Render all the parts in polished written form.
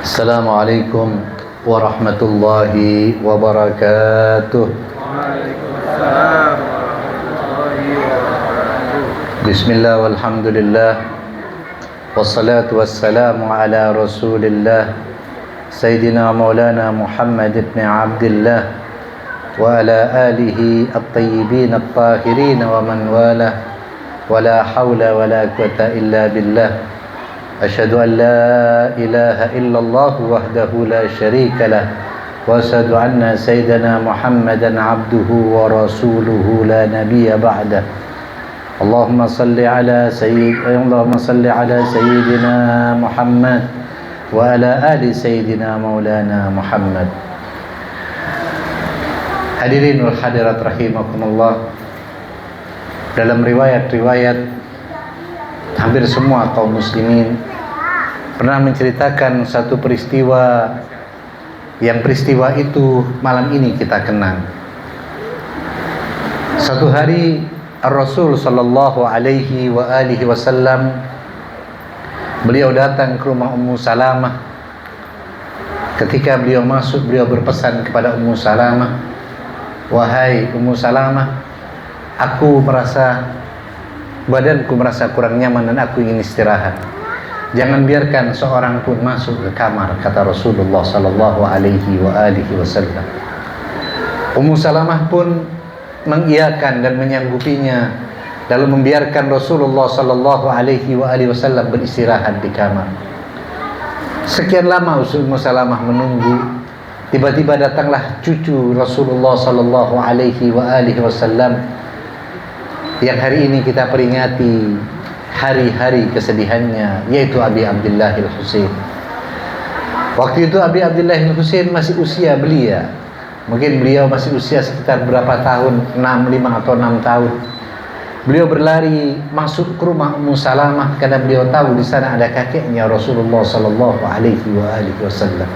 Assalamualaikum warahmatullahi wabarakatuh. Waalaikumsalam warahmatullahi wabarakatuh. Bismillah walhamdulillah wassalatu wassalamu ala rasulillah Sayyidina Maulana Muhammad ibn Abdillah wa ala alihi at-tayyibin at-tahirin wa man walah wa la hawla wa la quwata illa billah. Asyhadu an la ilaha illallah wahdahu la syarika lah wa asyhadu anna sayyidana Muhammadan abduhu wa rasuluhu la nabiyya ba'dah. Allahumma salli ala sayyidina Muhammad wa ala ali sayyidina Maulana Muhammad. Hadirin wal hadirat rahimakumullah. Dalam riwayat-riwayat hampir semua kaum muslimin pernah menceritakan satu peristiwa yang peristiwa itu malam ini kita kenang. Satu hari Rasul sallallahu alaihi wa alihi wasallam beliau datang ke rumah Ummu Salamah. Ketika beliau masuk, beliau berpesan kepada Ummu Salamah, "Wahai Ummu Salamah, aku merasa badanku merasa kurang nyaman dan aku ingin istirahat. Jangan biarkan seorang pun masuk ke kamar," kata Rasulullah sallallahu alaihi wa alihi wasallam. Ummu Salamah pun mengiyakan dan menyanggupinya, lalu membiarkan Rasulullah sallallahu alaihi wa alihi wasallam beristirahat di kamar. Sekian lama Ummu Salamah menunggu. Tiba-tiba datanglah cucu Rasulullah sallallahu alaihi wa alihi wasallam yang hari ini kita peringati hari-hari kesedihannya, yaitu Abi Abdullah al-Husain. Waktu itu Abi Abdullah al-Husain masih usia belia. Mungkin beliau masih usia sekitar berapa tahun, 5 atau 6 tahun. Beliau berlari masuk ke rumah Ummu Salamah karena beliau tahu di sana ada kakeknya Rasulullah sallallahu alaihi wasallam.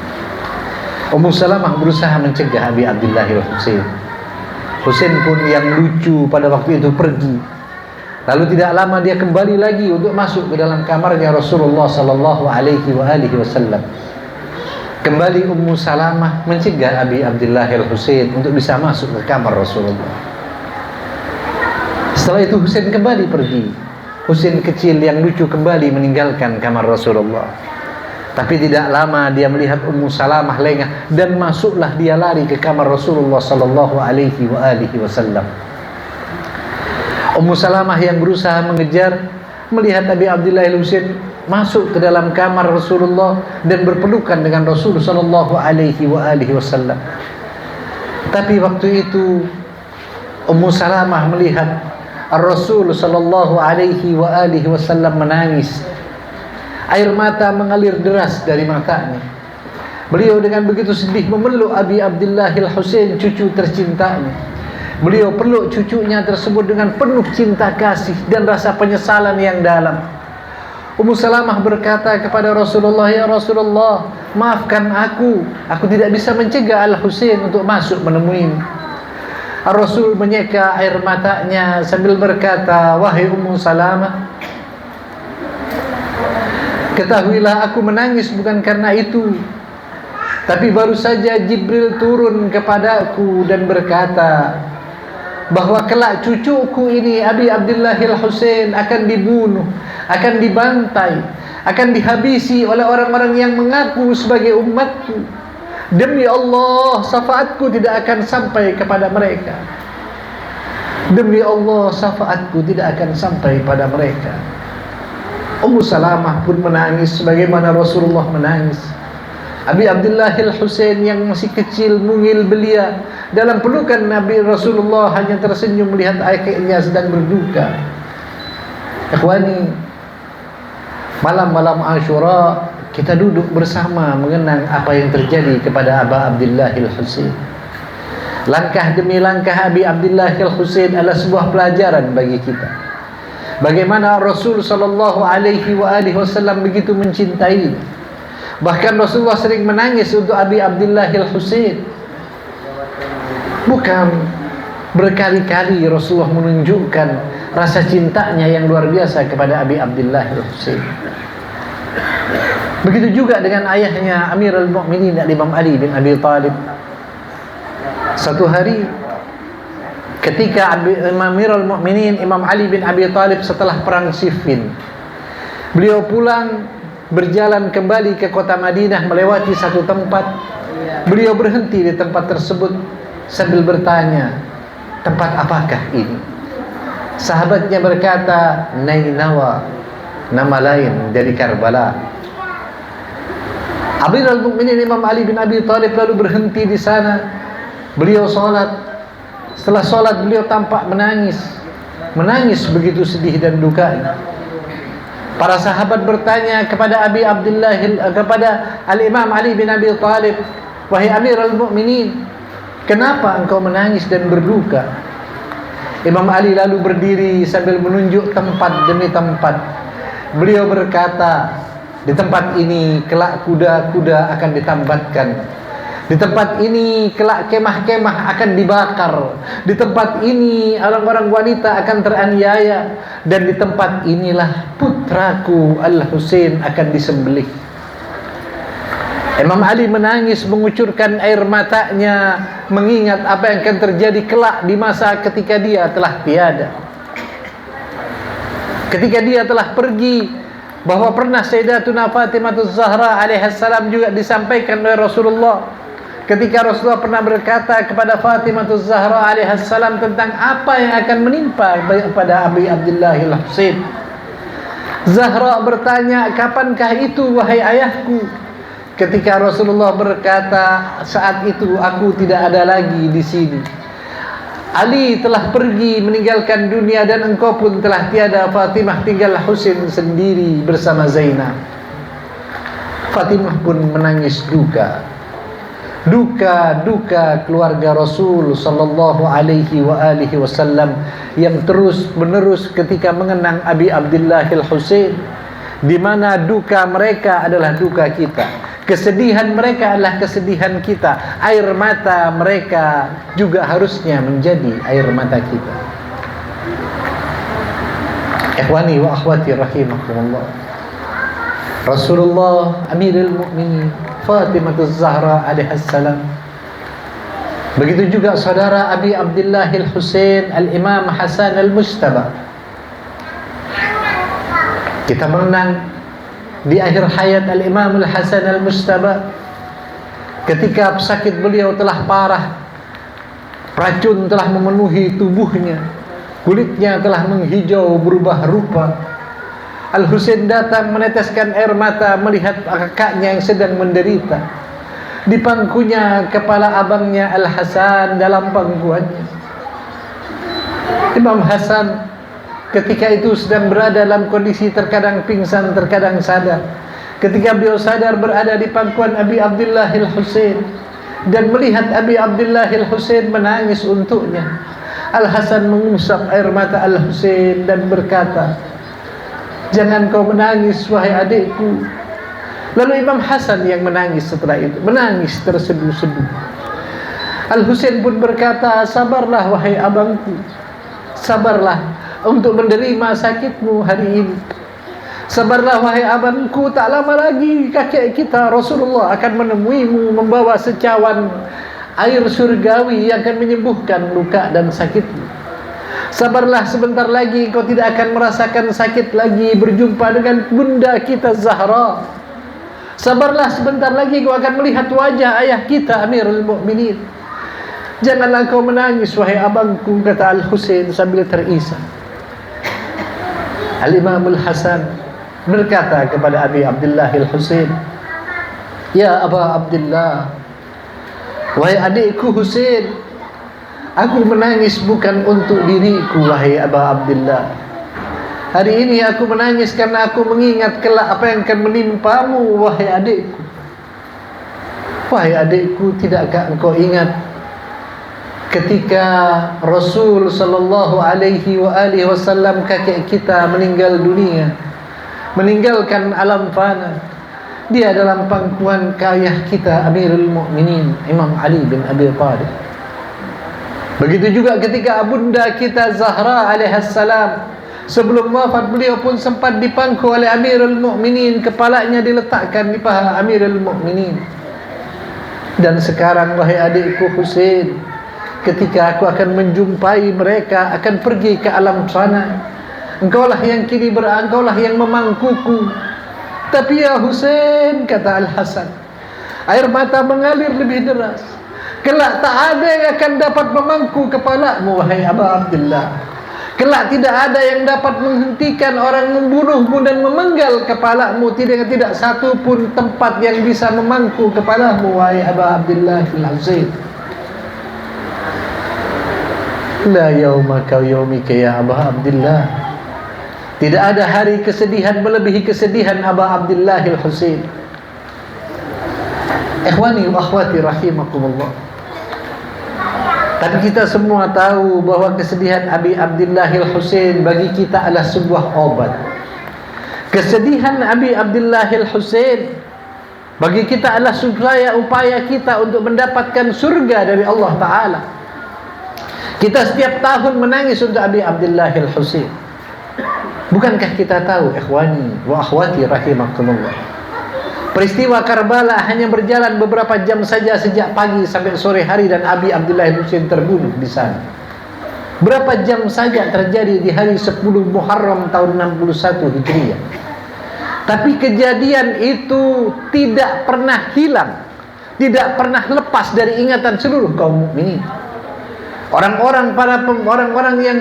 Ummu Salamah berusaha mencegah Abi Abdullah al-Husain. Husain pun yang lucu pada waktu itu pergi. Lalu tidak lama dia kembali lagi untuk masuk ke dalam kamarnya Rasulullah sallallahu alaihi wasallam. Kembali Ummu Salamah mencegah Abi Abdullah al-Husain untuk bisa masuk ke kamar Rasulullah. Setelah itu Husain kembali pergi. Husain kecil yang lucu kembali meninggalkan kamar Rasulullah. Tapi tidak lama dia melihat Ummu Salamah lengah dan masuklah dia lari ke kamar Rasulullah sallallahu alaihi wasallam. Ummu Salamah yang berusaha mengejar melihat Abi Abdullah al-Husain masuk ke dalam kamar Rasulullah dan berpelukan dengan Rasul sallallahu alaihi wasallam. Tapi waktu itu Ummu Salamah melihat Rasul sallallahu alaihi wasallam menangis. Air mata mengalir deras dari matanya. Beliau dengan begitu sedih memeluk Abi Abdullah al-Husain, cucu tercintanya. Beliau peluk cucunya tersebut dengan penuh cinta kasih dan rasa penyesalan yang dalam. Ummu Salamah berkata kepada Rasulullah, "Ya Rasulullah, maafkan aku tidak bisa mencegah Al-Husain untuk masuk menemuimu." Rasul menyeka air matanya sambil berkata, "Wahai Ummu Salamah, ketahuilah aku menangis bukan karena itu. Tapi baru saja Jibril turun kepadaku dan berkata bahwa kelak cucuku ini Abi Abdullah al-Husain akan dibunuh, akan dibantai, akan dihabisi oleh orang-orang yang mengaku sebagai umatku. Demi Allah, syafaatku tidak akan sampai kepada mereka. Demi Allah, syafaatku tidak akan sampai pada mereka." Ummu Salamah pun menangis sebagaimana Rasulullah menangis. Abi Abdullah al-Husain yang masih kecil, mungil belia, dalam pelukan Nabi Rasulullah hanya tersenyum melihat ayahnya sedang berduka. Ikhwani, malam-malam Asyura kita duduk bersama mengenang apa yang terjadi kepada Abu Abdullah al-Husain. Langkah demi langkah Abi Abdullah al-Husain adalah sebuah pelajaran bagi kita. Bagaimana Rasul sallallahu alaihi wasallam begitu mencintai. Bahkan Rasulullah sering menangis untuk Abi Abdullah al-Husain. Bukan berkali-kali Rasulullah menunjukkan rasa cintanya yang luar biasa kepada Abi Abdullah al-Husain. Begitu juga dengan ayahnya Amirul Mukminin Imam Ali bin Abi Thalib. Satu hari ketika Amirul Mukminin Imam Ali bin Abi Thalib setelah perang Siffin, beliau pulang berjalan kembali ke kota Madinah melewati satu tempat. Beliau berhenti di tempat tersebut sambil bertanya, tempat apakah ini? Sahabatnya berkata, Nainawa, nama lain dari Karbala. Amirul Mukminin Imam Ali bin Abi Thalib lalu berhenti di sana. Beliau sholat. Setelah sholat beliau tampak menangis begitu sedih dan dukanya. Para sahabat bertanya kepada kepada Al-Imam Ali bin Abi Thalib, wahai Amirul Mukminin, kenapa engkau menangis dan berduka? Imam Ali lalu berdiri sambil menunjuk tempat demi tempat. Beliau berkata, di tempat ini kelak kuda-kuda akan ditambatkan. Di tempat ini kelak kemah-kemah akan dibakar. Di tempat ini orang-orang wanita akan teraniaya. Dan di tempat inilah putraku Al-Husain akan disembelih. Imam Ali menangis mengucurkan air matanya, mengingat apa yang akan terjadi kelak di masa ketika dia telah tiada. Ketika dia telah pergi, bahwa pernah Sayyidatuna Fatimah Zahra alaihissalam juga disampaikan oleh Rasulullah. Ketika Rasulullah pernah berkata kepada Fatimah Zahra alaihissalam tentang apa yang akan menimpa pada Abi Abdullah al-Husain. Zahra bertanya, kapankah itu wahai ayahku? Ketika Rasulullah berkata, saat itu aku tidak ada lagi di sini. Ali telah pergi meninggalkan dunia dan engkau pun telah tiada. Fatimah tinggal Husain sendiri bersama Zainab. Fatimah pun menangis duka keluarga Rasul sallallahu alaihi wasallam yang terus menerus ketika mengenang Abi Abdullah al-Husain, di mana duka mereka adalah duka kita. Kesedihan mereka adalah kesedihan kita. Air mata mereka juga harusnya menjadi air mata kita. Ikhwani wa akhwati rahimakumullah. Rasulullah Amirul Mukminin Fatimah Zahra alaihissalam. Begitu juga saudara Abi Abdullah al-Husain Al-Imam Hasan al-Mujtaba. Kita mengenang di akhir hayat Al-Imam Al-Hasan Al-Mujtaba, ketika sakit beliau telah parah, racun telah memenuhi tubuhnya, kulitnya telah menghijau berubah rupa. Al-Husain datang meneteskan air mata melihat kakaknya yang sedang menderita. Di pangkunya kepala abangnya Al-Hasan dalam pangkuannya. Imam Hasan ketika itu sedang berada dalam kondisi terkadang pingsan, terkadang sadar. Ketika beliau sadar berada di pangkuan Abi Abdullah al-Husain dan melihat Abi Abdullah al-Husain menangis untuknya, Al-Hasan mengusap air mata Al-Husain dan berkata, jangan kau menangis wahai adikku. Lalu Imam Hasan yang menangis setelah itu, menangis terseduh-seduh. Al-Husain pun berkata, sabarlah wahai abangku, sabarlah untuk menerima sakitmu hari ini. Sabarlah wahai abangku, tak lama lagi kakek kita Rasulullah akan menemuimu membawa secawan air surgawi yang akan menyembuhkan luka dan sakitmu. Sabarlah, sebentar lagi kau tidak akan merasakan sakit lagi berjumpa dengan bunda kita Zahra. Sabarlah, sebentar lagi kau akan melihat wajah ayah kita Amirul Mukminin. Janganlah kau menangis wahai abangku, kata Al-Husain sambil terisak. Al-Imam Al-Hasan berkata kepada Abi Abdullah al-Husain, ya Aba Abdullah, wahai adikku Husain, aku menangis bukan untuk diriku wahai Aba Abdullah. Hari ini aku menangis karena aku mengingat kelak apa yang akan menimpamu wahai adikku. Wahai adikku, tidakkah engkau ingat ketika Rasul sallallahu alaihi wasallam kakek kita meninggal dunia, meninggalkan alam fana. Dia dalam pangkuan ayah kita Amirul Mukminin Imam Ali bin Abi Thalib. Begitu juga ketika bunda kita Zahra alaihissalam Sebelum wafat beliau pun sempat dipangku oleh Amirul Mukminin, kepalanya diletakkan di paha Amirul Mukminin. Dan sekarang wahai adikku Husain, ketika aku akan menjumpai mereka, akan pergi ke alam sana, engkaulah yang kini engkaulah yang memangkuku. Tapi ya Husain, kata Al-Hasan, air mata mengalir lebih deras. Kelak tak ada yang akan dapat memangku kepalamu wahai Aba Abdullah. Kelak tidak ada yang dapat menghentikan orang membunuhmu dan memenggal kepalamu. Tidak satu pun tempat yang bisa memangku kepalamu wahai Aba Abdullah al-Husain. La yauma ka yaumika ya Aba Abdullah. Tidak ada hari kesedihan melebihi kesedihan Aba Abdullah al-Husain. Ikhwani wa akhwati rahimakumullah. Tapi kita semua tahu bahwa kesedihan Abi Abdullah al-Husain bagi kita adalah sebuah obat. Kesedihan Abi Abdullah al-Husain bagi kita adalah upaya kita untuk mendapatkan surga dari Allah Ta'ala. Kita setiap tahun menangis untuk Abi Abdullah al-Husain. Bukankah kita tahu, ikhwani wa akhwati rahimakumullah, peristiwa Karbala hanya berjalan beberapa jam saja sejak pagi sampai sore hari dan Abi Abdullah al-Husain terbunuh di sana. Berapa jam saja terjadi di hari 10 Muharram tahun 61 Hijriah. Tapi kejadian itu tidak pernah hilang, tidak pernah lepas dari ingatan seluruh kaum mukminin. Orang-orang yang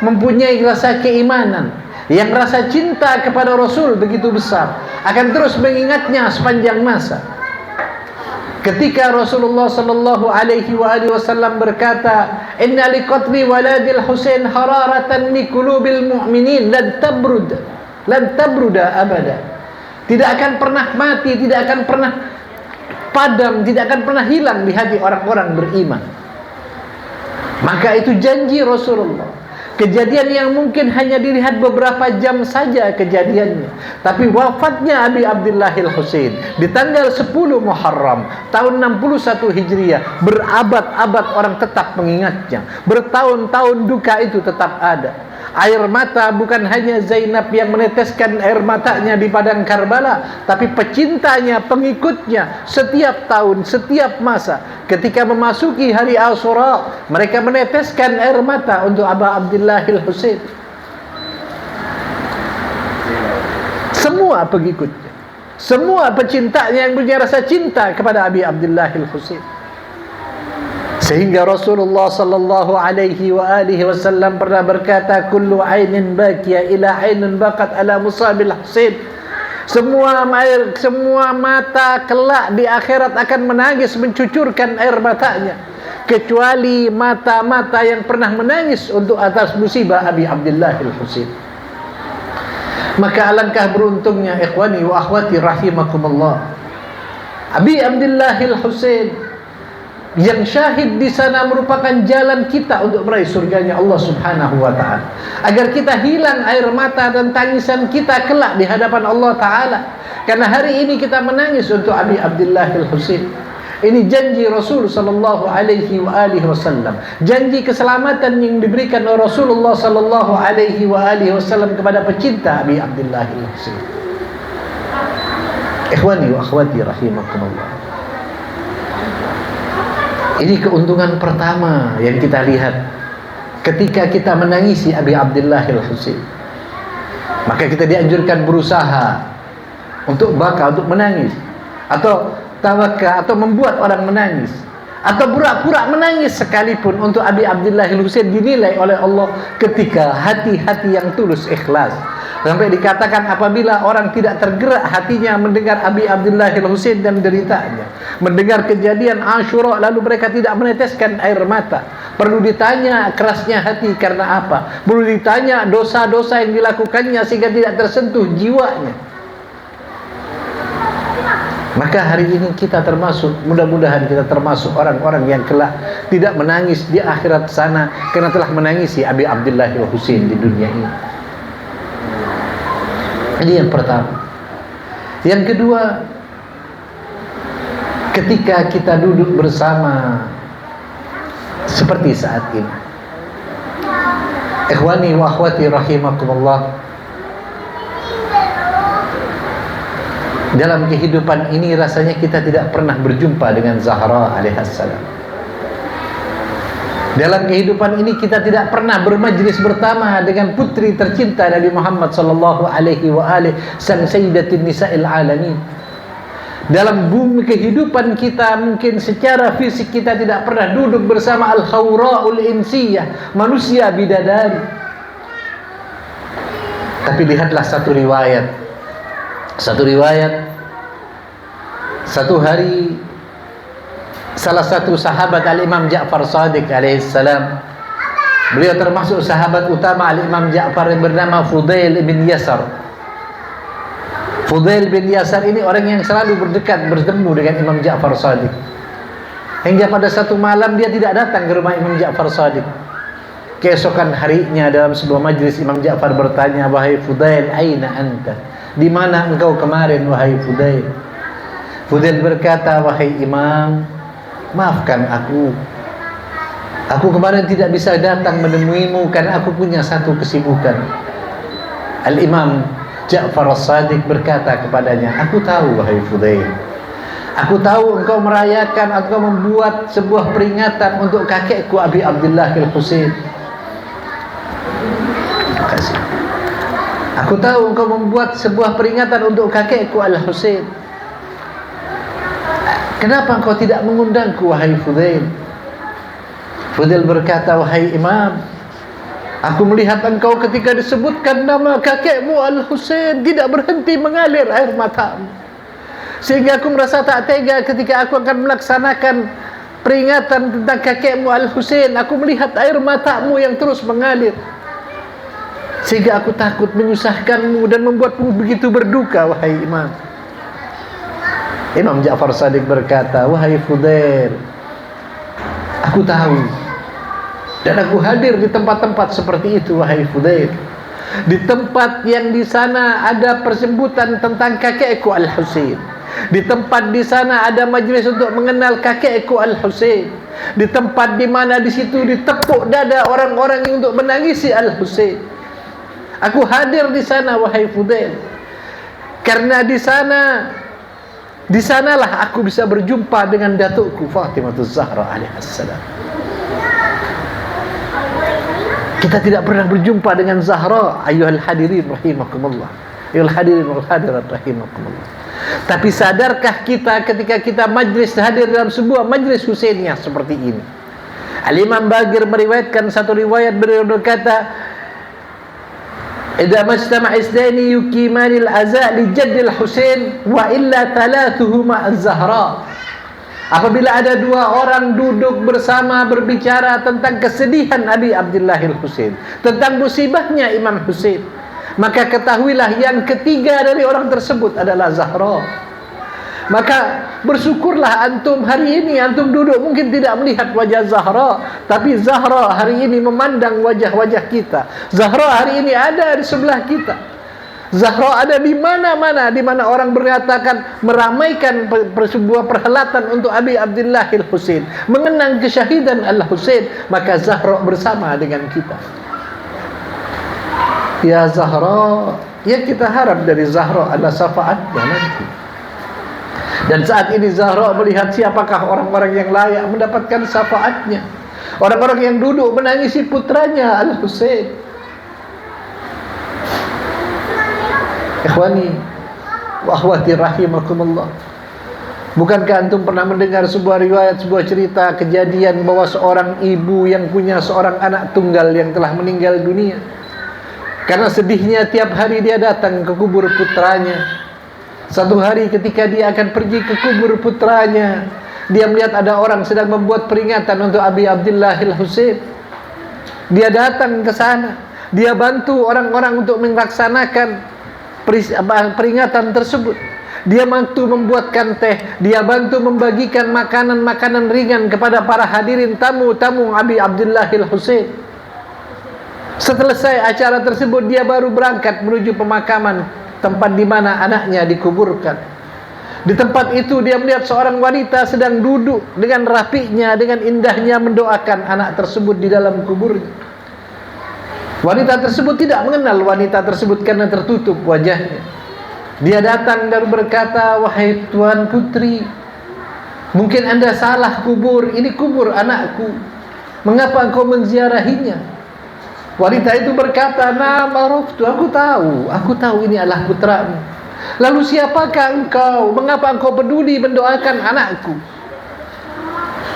mempunyai rasa keimanan, yang rasa cinta kepada Rasul begitu besar, akan terus mengingatnya sepanjang masa. Ketika Rasulullah sallallahu alaihi wasallam berkata, "Inna liqatli waladil Husain hararatan li qulubil mu'minin lan tabruda abada." Tidak akan pernah mati, tidak akan pernah padam, tidak akan pernah hilang di hati orang-orang beriman. Maka itu janji Rasulullah. Kejadian yang mungkin hanya dilihat beberapa jam saja kejadiannya, tapi wafatnya Abi Abdullah al-Husain di tanggal 10 Muharram tahun 61 Hijriah, berabad-abad orang tetap mengingatnya. Bertahun-tahun duka itu tetap ada. Air mata bukan hanya Zainab yang meneteskan air matanya di padang Karbala, tapi pecintanya, pengikutnya setiap tahun, setiap masa ketika memasuki hari Asyura, mereka meneteskan air mata untuk Aba Abdullah al-Husain. Semua pengikutnya, semua pecintanya yang punya rasa cinta kepada Abi Abdullah al-Husain. Sehingga Rasulullah sallallahu alaihi wasallam pernah berkata, "Kullu ainin baqiya ila ainin baqat ala musabil Husain." Semua mata kelak di akhirat akan menangis mencucurkan air matanya, kecuali mata-mata yang pernah menangis untuk atas musibah Abi Abdullah al-Husain. Maka alangkah beruntungnya ikhwani wa akhwati rahimakumullah, Abi Abdullah al-Husain yang syahid di sana merupakan jalan kita untuk meraih surganya Allah Subhanahu wa taala. Agar kita hilang air mata dan tangisan kita kelak di hadapan Allah taala. Karena hari ini kita menangis untuk Abi Abdullah al-Husain. Ini janji Rasul sallallahu alaihi wasallam. Janji keselamatan yang diberikan oleh Rasulullah sallallahu alaihi wasallam kepada pecinta Abi Abdullah al-Husain. Ikhwani wa akhwati rahimakumullah. Ini keuntungan pertama yang kita lihat ketika kita menangisi Abi Abdullah al-Husain. Maka kita dianjurkan berusaha untuk menangis, atau tawakal, atau membuat orang menangis, atau pura-pura menangis sekalipun untuk Abi Abdullah al-Husain dinilai oleh Allah ketika hati-hati yang tulus ikhlas. Sampai dikatakan apabila orang tidak tergerak hatinya mendengar Abi Abdullah al-Husain dan deritanya, mendengar kejadian Asyura lalu mereka tidak meneteskan air mata, perlu ditanya kerasnya hati karena apa, perlu ditanya dosa-dosa yang dilakukannya sehingga tidak tersentuh jiwanya. Maka hari ini kita termasuk, mudah-mudahan kita termasuk orang-orang yang kelak tidak menangis di akhirat sana karena telah menangisi Abi Abdullah al-Husain di dunia ini. Ini yang pertama. Yang kedua, ketika kita duduk bersama seperti saat ini, Ikhwani wa akhwati rahimakumullah, dalam kehidupan ini rasanya kita tidak pernah berjumpa dengan Zahra alaihissalam. Dalam kehidupan ini kita tidak pernah bermajlis bersama dengan putri tercinta Nabi Muhammad sallallahu alaihi wa alihi, sang sayyidatin nisa'il alamin. Dalam bumi kehidupan kita mungkin secara fisik kita tidak pernah duduk bersama al-khawra'ul insiyah, manusia bidadari. Tapi lihatlah satu riwayat. Satu hari salah satu sahabat Al-Imam Ja'far Shadiq alaihissalam, beliau termasuk sahabat utama Al-Imam Ja'far yang bernama Fudail bin Yasar. Fudail bin Yasar ini orang yang selalu bertemu dengan Imam Ja'far Shadiq. Hingga pada satu malam dia tidak datang ke rumah Imam Ja'far Shadiq. Keesokan harinya dalam sebuah majlis Imam Ja'far bertanya, "Wahai Fudail, aina anta? Di mana engkau kemarin wahai Fudail?" Fudail berkata, "Wahai Imam, maafkan aku. Aku kemarin tidak bisa datang menemuimu karena aku punya satu kesibukan." Al-Imam Ja'far Shadiq berkata kepadanya, "Aku tahu wahai Fudail. Aku tahu engkau merayakan atau membuat sebuah peringatan untuk kakekku Abi Abdullah Al-Husain. Aku tahu engkau membuat sebuah peringatan untuk kakekku Al-Husain. Kenapa engkau tidak mengundangku wahai Fudail?" Fudail berkata, "Wahai Imam, aku melihat engkau ketika disebutkan nama kakekmu Al-Husain tidak berhenti mengalir air matamu. Sehingga aku merasa tak tega ketika aku akan melaksanakan peringatan tentang kakekmu Al-Husain. Aku melihat air matamu yang terus mengalir. Sehingga aku takut menyusahkanmu dan membuatmu begitu berduka wahai Imam." Imam Ja'far Shadiq berkata, "Wahai Fudail, aku tahu. Dan aku hadir di tempat-tempat seperti itu wahai Fudail. Di tempat yang di sana ada persebutan tentang kakekku Al-Husain. Di tempat di sana ada majlis untuk mengenal kakekku Al-Husain. Di tempat di mana di situ ditepuk dada orang-orang yang untuk menangisi Al-Husain. Aku hadir di sana wahai Fudail. Karena di sanalah aku bisa berjumpa dengan datukku Fatimah Zahra alaihissalam." Kita tidak pernah berjumpa dengan Zahra, ayyuhal hadirin rahimakumullah. Ayyuhal hadirin wal hadirat rahimakumullah. Tapi sadarkah kita ketika kita hadir dalam sebuah majlis Husainiyah seperti ini? Al-Imam Baqir meriwayatkan satu riwayat, beliau berkata, "Idza majtama'a isnani yuqimanil aza li jaddil Husain wa illa thalathuhuma az-Zahra." Apabila ada dua orang duduk bersama berbicara tentang kesedihan Abi Abdullah Al-Husain, tentang musibahnya Imam Husain, maka ketahuilah yang ketiga dari orang tersebut adalah Zahra. Maka bersyukurlah antum hari ini antum duduk mungkin tidak melihat wajah Zahra, tapi Zahra hari ini memandang wajah-wajah kita. Zahra hari ini ada di sebelah kita. Zahra ada di mana-mana, di mana orang menyatakan meramaikan sebuah perhelatan untuk Abi Abdullah Al-Husain, mengenang kesyahidan Al-Husain, maka Zahra bersama dengan kita. Ya Zahra, yang kita harap dari Zahra adalah syafaatnya nanti. Dan saat ini Zahra melihat siapakah orang-orang yang layak mendapatkan syafaatnya. Orang-orang yang duduk menangisi putranya Al-Husain. Ikhwani wa akhwati rahimakumullah, bukankah antum pernah mendengar sebuah riwayat, sebuah cerita kejadian bahwa seorang ibu yang punya seorang anak tunggal yang telah meninggal dunia, karena sedihnya tiap hari dia datang ke kubur putranya. Satu hari ketika dia akan pergi ke kubur putranya, dia melihat ada orang sedang membuat peringatan untuk Abi Abdullah Al-Husain. Dia datang ke sana, dia bantu orang-orang untuk melaksanakan peringatan tersebut. Dia bantu membuatkan teh, dia bantu membagikan makanan-makanan ringan kepada para hadirin tamu-tamu Abi Abdullah Al-Husain. Selesai acara tersebut, dia baru berangkat menuju pemakaman tempat di mana anaknya dikuburkan. Di tempat itu dia melihat seorang wanita sedang duduk dengan rapinya, dengan indahnya mendoakan anak tersebut di dalam kuburnya. Wanita tersebut tidak mengenal wanita tersebut karena tertutup wajahnya. Dia datang dan berkata, "Wahai tuan putri, mungkin anda salah kubur. Ini kubur anakku. Mengapa engkau menziarahinya?" Wanita itu berkata, "Na'am araftu, aku tahu ini adalah putramu. Lalu siapakah engkau? Mengapa engkau peduli mendoakan anakku?"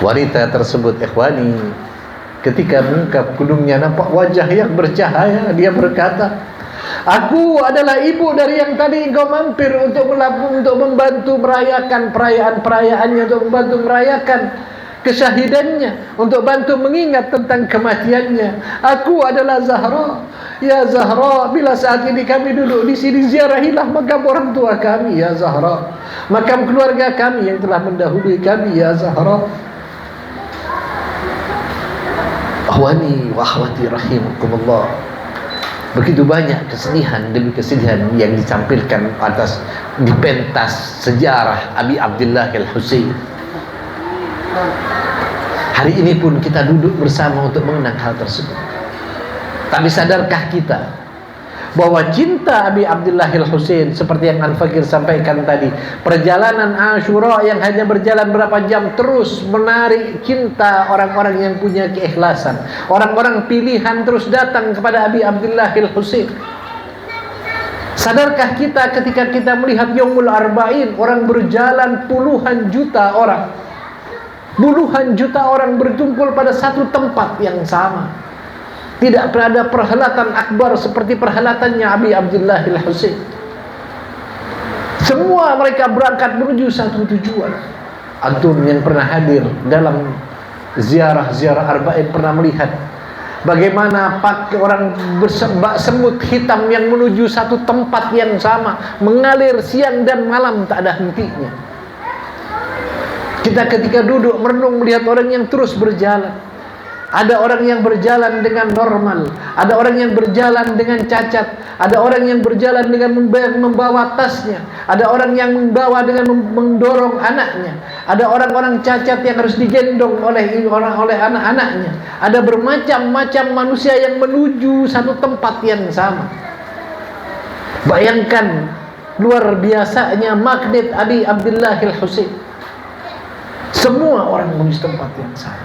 Wanita tersebut, ikhwani, ketika mengungkap kudungnya nampak wajah yang bercahaya, dia berkata, "Aku adalah ibu dari yang tadi engkau mampir untuk membantu merayakan perayaan-perayaannya, untuk membantu merayakan kesyahidannya, untuk bantu mengingat tentang kematiannya. Aku adalah Zahra. Ya Zahra, bila saat ini kami duduk di sini, ziarahilah makam orang tua kami, ya Zahra. Makam keluarga kami yang telah mendahului kami, ya Zahra." Akhwani wa akhwati rahimakumullah, begitu banyak kesedihan demi kesedihan yang ditampilkan atas di pentas sejarah Abi Abdullah Al-Husain. Hari ini pun kita duduk bersama untuk mengenang hal tersebut. Tapi sadarkah kita bahwa cinta Abi Abdullah Al-Husain, seperti yang Al-Fakir sampaikan tadi, perjalanan Asyura yang hanya berjalan berapa jam terus menarik cinta orang-orang yang punya keikhlasan. Orang-orang pilihan terus datang kepada Abi Abdullah Al-Husain. Sadarkah kita ketika kita melihat Yaumul Arba'in, orang berjalan puluhan juta orang berkumpul pada satu tempat yang sama. Tidak ada perhelatan akbar seperti perhelatannya Abi Abdullah Al-Husain. Semua mereka berangkat menuju satu tujuan. Antum yang pernah hadir dalam ziarah Arba'in pernah melihat bagaimana orang bersembah semut hitam yang menuju satu tempat yang sama, mengalir siang dan malam tak ada hentinya. Kita ketika duduk merenung melihat orang yang terus berjalan. Ada orang yang berjalan dengan normal, ada orang yang berjalan dengan cacat, ada orang yang berjalan dengan membawa tasnya, ada orang yang membawa dengan mendorong anaknya, ada orang-orang cacat yang harus digendong oleh anak-anaknya. Ada bermacam-macam manusia yang menuju satu tempat yang sama. Bayangkan luar biasanya magnet Abi Abdullah Al-Husain. Semua orang menuju tempat yang sama.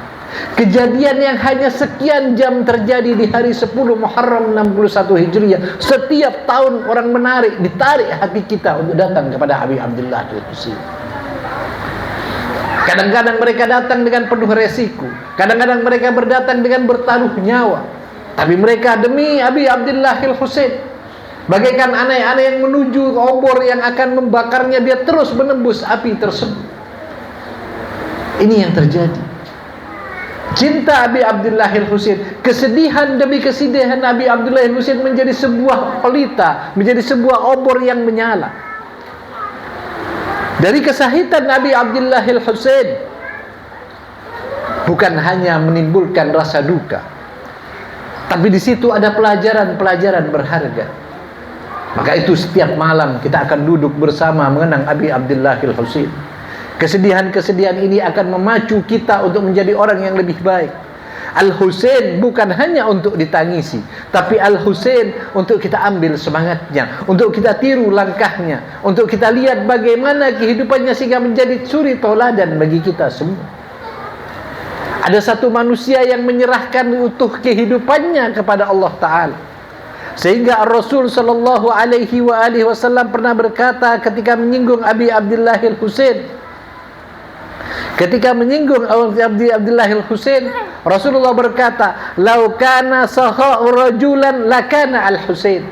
Kejadian yang hanya sekian jam terjadi di hari 10 Muharram 61 Hijriah. Setiap tahun orang ditarik hati kita untuk datang kepada Abi Abdullah Al-Husain. Kadang-kadang mereka datang dengan penuh resiko, kadang-kadang mereka berdatang dengan bertaruh nyawa. Tapi mereka demi Abi Abdullah Al-Husain, bagaikan anak-anak yang menuju obor yang akan membakarnya, dia terus menembus api tersebut. Ini yang terjadi. Cinta Abi Abdullah Al-Husain, kesedihan demi kesedihan Abi Abdullah Al-Husain menjadi sebuah pelita, menjadi sebuah obor yang menyala. Dari kesahitan Abi Abdullah Al-Husain bukan hanya menimbulkan rasa duka, tapi di situ ada pelajaran-pelajaran berharga. Maka itu setiap malam kita akan duduk bersama mengenang Abi Abdullah Al-Husain. Kesedihan-kesedihan ini akan memacu kita untuk menjadi orang yang lebih baik. Al-Husain bukan hanya untuk ditangisi, tapi Al-Husain untuk kita ambil semangatnya, untuk kita tiru langkahnya, untuk kita lihat bagaimana kehidupannya sehingga menjadi suri tauladan bagi kita semua. Ada satu manusia yang menyerahkan utuh kehidupannya kepada Allah Ta'ala, sehingga Rasul sallallahu alaihi wasallam pernah berkata ketika menyinggung Abi Abdullah Al-Husain, ketika menyinggung Abi Abdullah Al-Husain, Rasulullah berkata, "Lau kana saha rajulan lakana Al-Husain."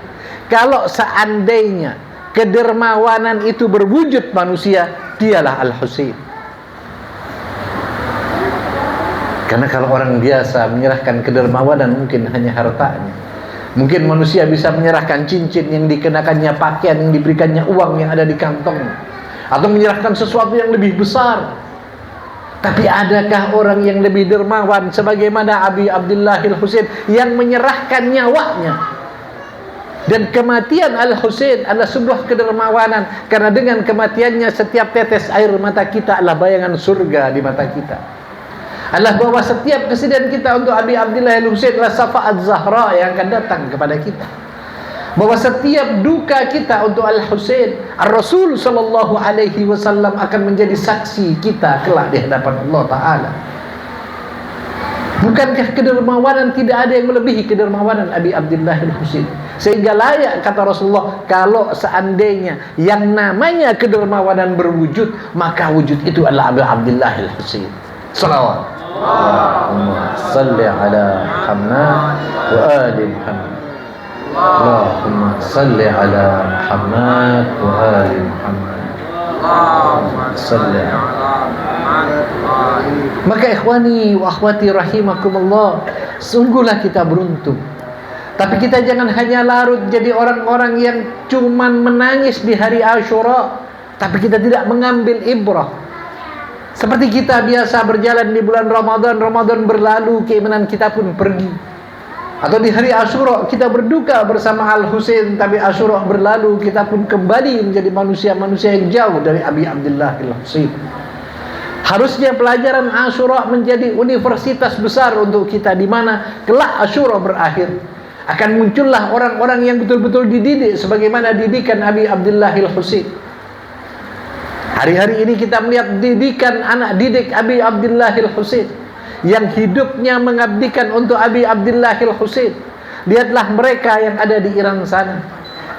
Kalau seandainya kedermawanan itu berwujud manusia, dialah Al-Husain. Karena kalau orang biasa menyerahkan kedermawanan mungkin hanya hartanya. Mungkin manusia bisa menyerahkan cincin yang dikenakannya, pakaian yang diberikannya, uang yang ada di kantongnya, atau menyerahkan sesuatu yang lebih besar. Tapi adakah orang yang lebih dermawan sebagaimana Abi Abdullah Al-Husain yang menyerahkan nyawanya? Dan kematian Al-Husain adalah sebuah kedermawanan, karena dengan kematiannya setiap tetes air mata kita adalah bayangan surga di mata kita. adalah bahwa setiap kesedihan kita untuk Abi Abdillah Al-Husain adalah syafaat Zahra yang akan datang kepada kita. Bahwa setiap duka kita untuk Al-Husain, Ar-Rasul sallallahu alaihi wasallam akan menjadi saksi kita kelak di hadapan Allah Ta'ala. Bukankah kedermawanan tidak ada yang melebihi kedermawanan Abi Abdillah Al-Husain? Sehingga layak kata Rasulullah, kalau seandainya yang namanya kedermawanan berwujud, maka wujud itu adalah Abi Abdillah Al-Husain. Salawat. Allahumma salli ala Muhammad wa ali Muhammad. Allahumma salli ala Muhammad wa ali Muhammad. Allahumma salli ala Muhammad. Maka ikhwani wa akhwati rahimakumullah, sungguhlah kita beruntung. Tapi kita jangan hanya larut jadi orang-orang yang cuman menangis di hari Asyura, tapi kita tidak mengambil ibrah. Seperti kita biasa berjalan di bulan Ramadan, Ramadan berlalu, keimanan kita pun pergi. Atau di hari Asyura kita berduka bersama Al-Husain, tapi Asyura berlalu, kita pun kembali menjadi manusia-manusia yang jauh dari Abi Abdillah Al-Husain. Harusnya pelajaran Asyura menjadi universitas besar untuk kita, di mana kelak Asyura berakhir akan muncullah orang-orang yang betul-betul dididik sebagaimana didikan Abi Abdillah Al-Husain. Hari-hari ini kita melihat didikan anak didik Abi Abdillah Al-Husain yang hidupnya mengabdikan untuk Abi Abdillah Al-Husain. Lihatlah mereka yang ada di Iran sana,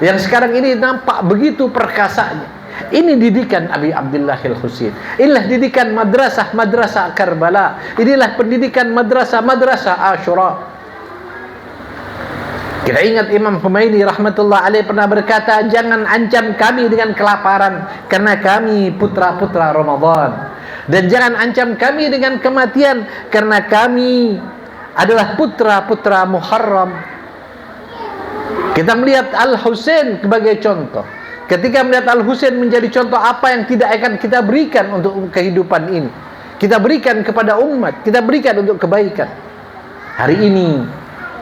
yang sekarang ini nampak begitu perkasanya. Ini didikan Abi Abdillah Al-Husain. Inilah didikan madrasah-madrasah Karbala. Inilah pendidikan madrasah-madrasah Asyura. Kita ingat Imam Khomeini rahmatullah alaih pernah berkata, jangan ancam kami dengan kelaparan karena kami putra-putra Ramadan, dan jangan ancam kami dengan kematian karena kami adalah putra-putra Muharram. Kita melihat Al-Husain sebagai contoh. Ketika melihat Al-Husain menjadi contoh apa yang tidak akan kita berikan untuk kehidupan ini, kita berikan kepada umat, kita berikan untuk kebaikan. Hari ini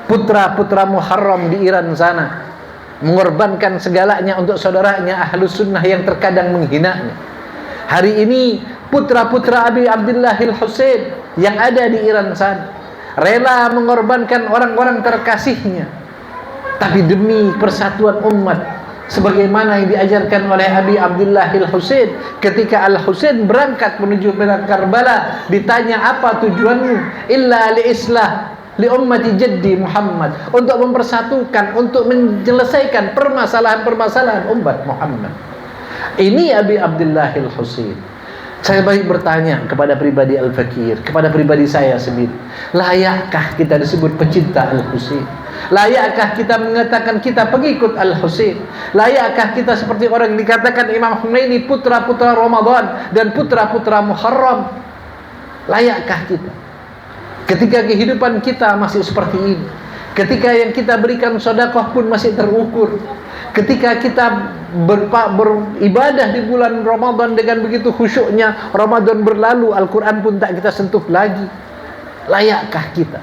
putra-putra Muharram di Iran sana mengorbankan segalanya untuk saudaranya Ahlus Sunnah yang terkadang menghinanya. Hari ini putra-putra Abi Abdillah Al-Husain yang ada di Iran sana rela mengorbankan orang-orang terkasihnya, tapi demi persatuan umat, sebagaimana yang diajarkan oleh Abi Abdillah Al-Husain. Ketika Al-Husain berangkat menuju Karbala, ditanya, apa tujuanmu? Illa li islah li ummati jaddi Muhammad, untuk mempersatukan, untuk menyelesaikan permasalahan-permasalahan umat Muhammad. Ini Abi Abdillah Al-Husain. Saya baik bertanya kepada pribadi Al-Fakir, kepada pribadi saya sendiri, layakkah kita disebut pecinta Al-Husain? Layakkah kita mengatakan kita pengikut Al-Husain? Layakkah kita seperti orang yang dikatakan Imam Khomeini putra-putra Ramadan dan putra-putra Muharram? Layakkah kita? Ketika kehidupan kita masih seperti ini, ketika yang kita berikan sedekah pun masih terukur, ketika kita beribadah di bulan Ramadan dengan begitu khusyuknya, Ramadan berlalu, Al-Quran pun tak kita sentuh lagi, layakkah kita?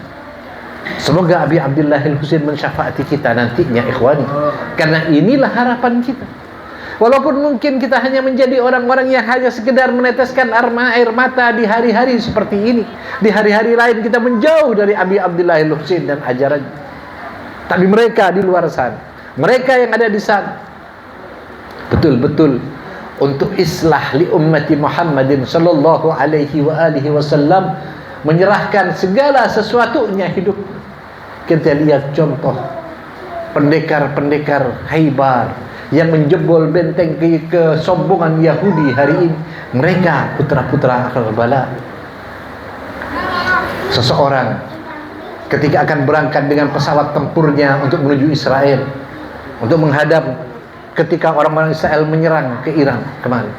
Semoga Abi Abdillah Al-Husain mensyafaati kita nantinya, ikhwani, karena inilah harapan kita. Walaupun mungkin kita hanya menjadi orang-orang yang hanya sekedar meneteskan air mata di hari-hari seperti ini, di hari-hari lain kita menjauh dari Abi Abdillah Al-Husain dan ajarannya. Tapi mereka di luar sana, mereka yang ada di sana, betul-betul untuk islah li ummati Muhammadin sallallahu alaihi wa alihi wasallam, menyerahkan segala sesuatunya hidup. Kita lihat contoh pendekar-pendekar Khaybar yang menjebol benteng kesombongan Yahudi hari ini. Mereka putra-putra Karbala. Seseorang ketika akan berangkat dengan pesawat tempurnya untuk menuju Israel, untuk menghadap ketika orang-orang Israel menyerang ke Iran kemarin,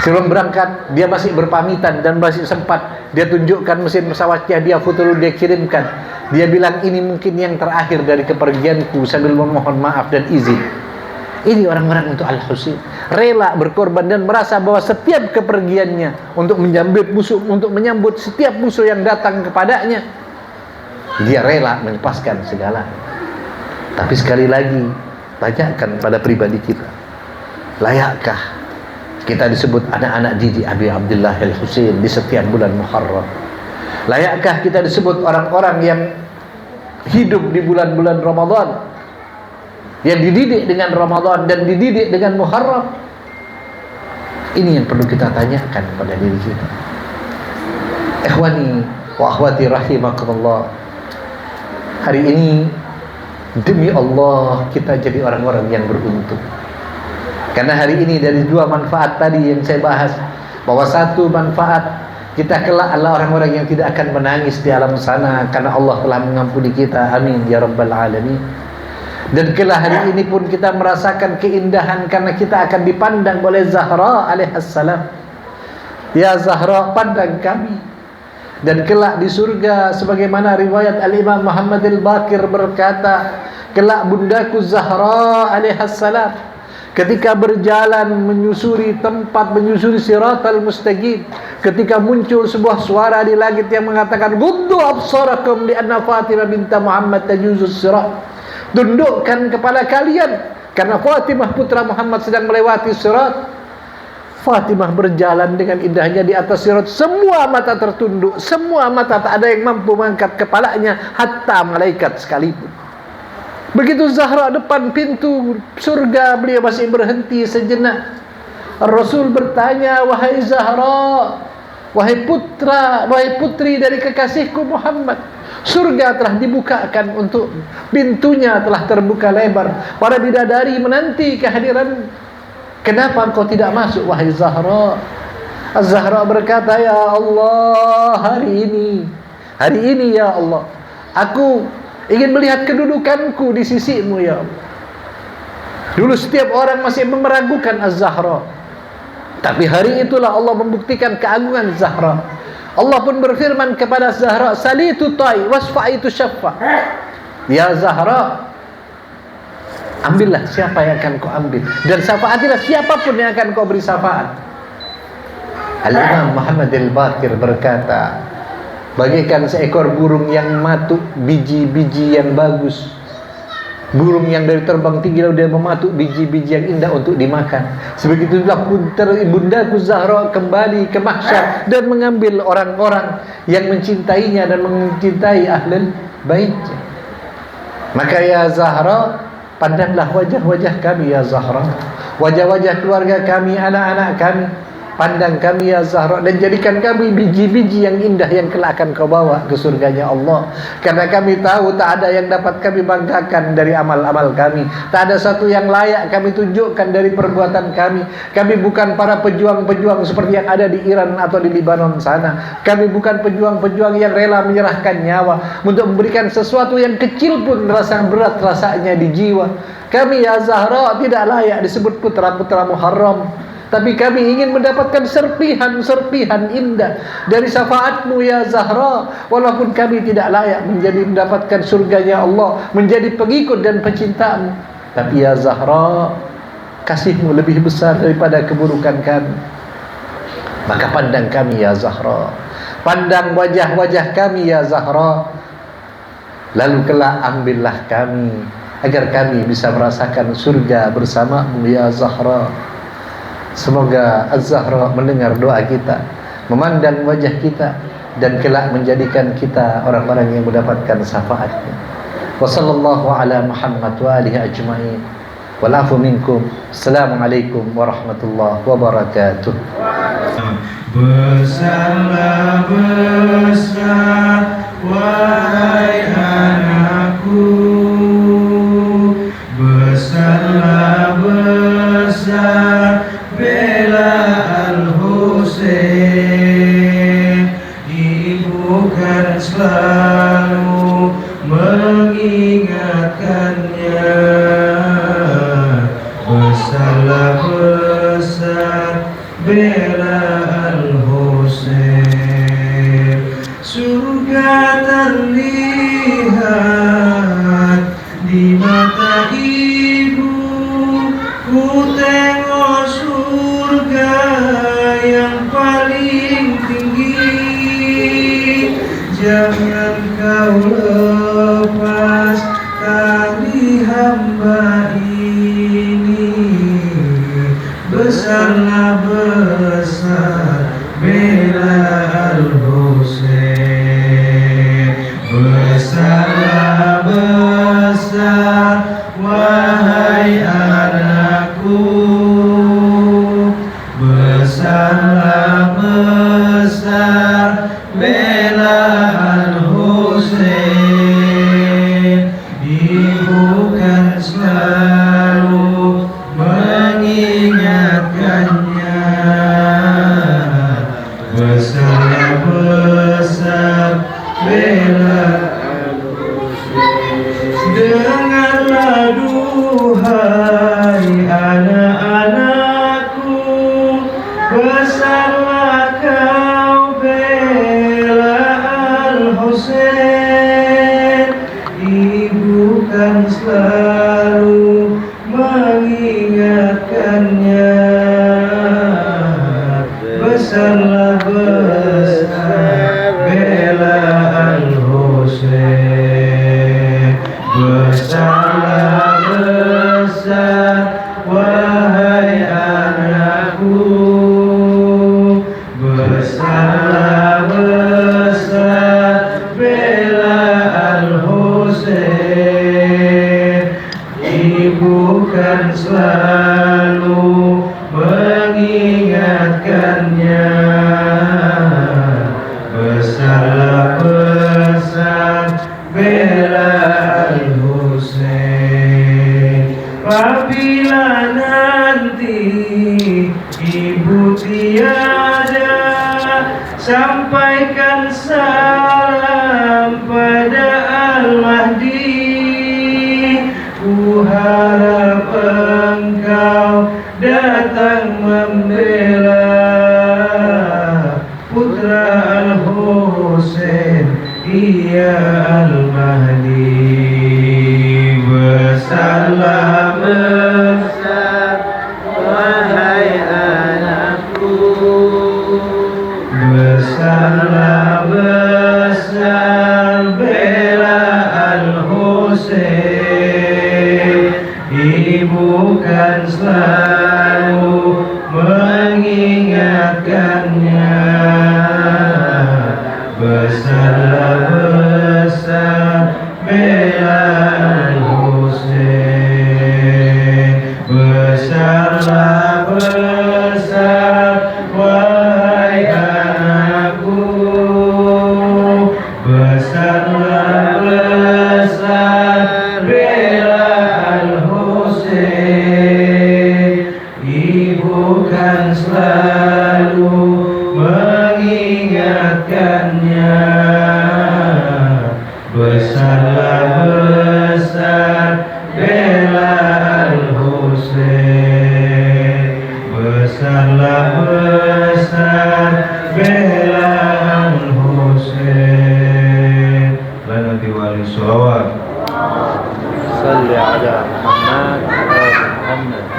sebelum berangkat dia masih berpamitan dan masih sempat dia tunjukkan mesin pesawatnya, dia foto dulu, dia kirimkan, dia bilang ini mungkin yang terakhir dari kepergianku, sambil memohon maaf dan izin. Ini orang-orang untuk Al-Husain, rela berkorban dan merasa bahwa setiap kepergiannya untuk menyambut setiap musuh yang datang kepadanya, dia rela melepaskan segala. Tapi sekali lagi, tanyakan pada pribadi kita, layakkah kita disebut anak-anak didik Abi Abdillah Al-Husain di setiap bulan Muharram? Layakkah kita disebut orang-orang yang hidup di bulan-bulan Ramadan, yang dididik dengan Ramadan dan dididik dengan Muharram? Ini yang perlu kita tanyakan pada diri kita. Ikhwani wa akhwati rahimakumullah, hari ini demi Allah kita jadi orang-orang yang beruntung. Karena hari ini dari dua manfaat tadi yang saya bahas, bahwa satu manfaat kita kelak adalah orang-orang yang tidak akan menangis di alam sana karena Allah telah mengampuni kita, amin ya rabbal alamin. Dan kelak hari ini pun kita merasakan keindahan karena kita akan dipandang oleh Zahra alaihassalam. Ya Zahra, pandang kami. Dan kelak di surga, sebagaimana riwayat Al-Imam Muhammad Al-Baqir berkata, kelak bundaku Zahra alaihassalam ketika berjalan menyusuri tempat, menyusuri Siratal Mustaqim, ketika muncul sebuah suara di langit yang mengatakan, "Ghuddu absarakum li anna Fatimah binta Muhammad tajuzus sirat." Tundukkan kepala kalian karena Fatimah putra Muhammad sedang melewati sirat. Fatimah berjalan dengan indahnya di atas sirat. Semua mata tertunduk, semua mata tak ada yang mampu mengangkat kepalanya, hatta malaikat sekalipun. Begitu Zahra depan pintu surga, beliau masih berhenti sejenak. Rasul bertanya, "Wahai Zahra, wahai putra, wahai putri dari kekasihku Muhammad, surga telah dibukakan untuk, pintunya telah terbuka lebar. Para bidadari menanti kehadiran. Kenapa engkau tidak masuk, wahai Zahra?" Az-Zahra berkata, "Ya Allah, hari ini ya Allah, aku ingin melihat kedudukanku di sisimu ya Allah." Dulu setiap orang masih meragukan Az-Zahra, tapi hari itulah Allah membuktikan keagungan Zahra. Allah pun berfirman kepada Zahra, "Salitu tai wasfa'itu syaffa." Ya Zahra, ambillah siapa yang akan kau ambil, dan syafaatilah siapapun yang akan kau beri syafaat. Al-Imam Muhammad Al-Baqir berkata, bagaikan seekor burung yang matuk biji-biji yang bagus. Burung yang dari terbang tinggi lalu dia mematuk biji-biji yang indah untuk dimakan. Sebegitulah pun bundaku Zahra kembali ke mahsyar dan mengambil orang-orang yang mencintainya dan mencintai ahlul baitnya. Maka ya Zahra, pandanglah wajah-wajah kami ya Zahra, wajah-wajah keluarga kami, anak-anak kami. Pandang kami ya Zahra, dan jadikan kami biji-biji yang indah yang kelak akan kau bawa ke surganya Allah. Karena kami tahu tak ada yang dapat kami banggakan dari amal-amal kami, tak ada satu yang layak kami tunjukkan dari perbuatan kami. Kami bukan para pejuang-pejuang seperti yang ada di Iran atau di Libanon sana. Kami bukan pejuang-pejuang yang rela menyerahkan nyawa untuk memberikan sesuatu yang kecil pun rasa berat rasanya di jiwa. Kami ya Zahra tidak layak disebut putra-putra Muharram, tapi kami ingin mendapatkan serpihan-serpihan indah dari syafaatmu ya Zahra. Walaupun kami tidak layak mendapatkan surganya Allah, menjadi pengikut dan pecintamu, tapi ya Zahra, kasihmu lebih besar daripada keburukan kami. Maka pandang kami ya Zahra, pandang wajah-wajah kami ya Zahra, lalu kelak ambillah kami agar kami bisa merasakan surga bersamamu ya Zahra. Semoga Az-Zahra mendengar doa kita, memandang wajah kita, dan kelak menjadikan kita orang-orang yang mendapatkan syafaatnya. Wa sallallahu ala Muhammad wa alihi ajma'in. Wal afu minkum. Assalamualaikum warahmatullahi wabarakatuh. Besarlah besar wahai anakku, besarlah besar bela Al-Husain. Ibu kan selalu mengingatkannya. Besarlah besar bela Al-Husain. Surga terlihat di mata ibu, ku tengok surga yang paling tinggi. Jangan kau lepas tali hamba ini. Besarlah besar bela Al-Husain. besarlah besar bela Al-Husain, ibu kan selalu mengingatkannya. Besarlah besar bela Al-Husain. Dengarlah duhai anak-anakku, besarlah kau bela Al-Husain, ibu kan selalu mengingatkannya. Besarlah besar bela Al-Husain, besarlah besar wahai anakku, besarlah besar bela Al-Husain, ibu kan selalu mengingatkannya. Besarlah besar bela Al-Husain. Apabila nanti ibu tiada, sampaikan salam pada Al-Mahdi. Ku harap engkau datang membela putra Al-Husain, ia Al-Mahdi. Besarlah besar wahai anakku, besarlah besar bela Al-Husain, ibu kan selalu mengingatkannya. Besarlah besar bela Al-Husain, besarlah besar wahai anakku, besarlah besar bela Al-Husain, ibu kan selalu mengingatkannya. Besarlah besar bela Al-Husain, besarlah besar bela Al-Husain. Lana diwali sholawat. Salli ala Muhammad wa ali Muhammad.